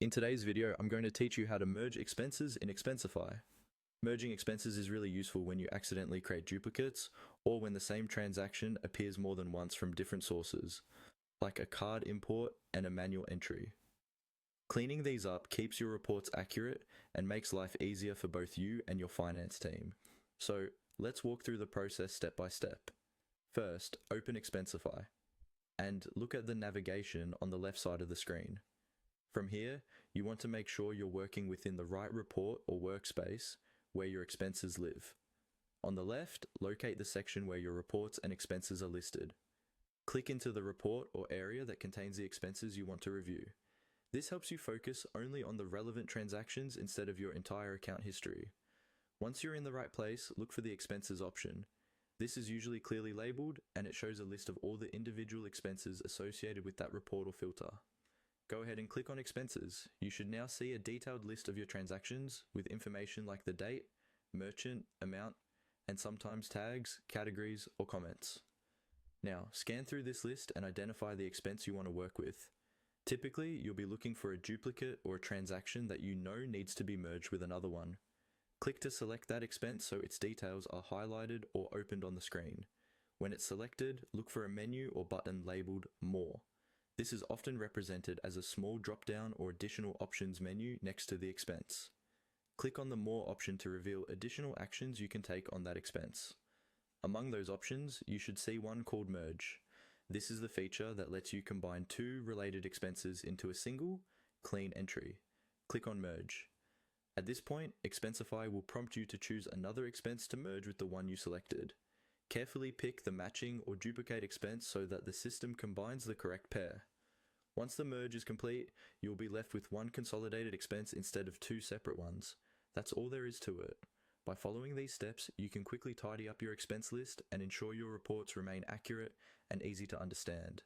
In today's video, I'm going to teach you how to merge expenses in Expensify. Merging expenses is really useful when you accidentally create duplicates or when the same transaction appears more than once from different sources, like a card import and a manual entry. Cleaning these up keeps your reports accurate and makes life easier for both you and your finance team. So let's walk through the process step by step. First, open Expensify and look at the navigation on the left side of the screen. From here, you want to make sure you're working within the right report or workspace where your expenses live. On the left, locate the section where your reports and expenses are listed. Click into the report or area that contains the expenses you want to review. This helps you focus only on the relevant transactions instead of your entire account history. Once you're in the right place, look for the expenses option. This is usually clearly labeled and it shows a list of all the individual expenses associated with that report or filter. Go ahead and click on expenses. You should now see a detailed list of your transactions with information like the date, merchant, amount, and sometimes tags, categories, or comments. Now, scan through this list and identify the expense you want to work with. Typically, you'll be looking for a duplicate or a transaction that you know needs to be merged with another one. Click to select that expense so its details are highlighted or opened on the screen. When it's selected, look for a menu or button labeled More. This is often represented as a small drop-down or additional options menu next to the expense. Click on the More option to reveal additional actions you can take on that expense. Among those options, you should see one called Merge. This is the feature that lets you combine two related expenses into a single, clean entry. Click on Merge. At this point, Expensify will prompt you to choose another expense to merge with the one you selected. Carefully pick the matching or duplicate expense so that the system combines the correct pair. Once the merge is complete, you'll be left with one consolidated expense instead of two separate ones. That's all there is to it. By following these steps, you can quickly tidy up your expense list and ensure your reports remain accurate and easy to understand.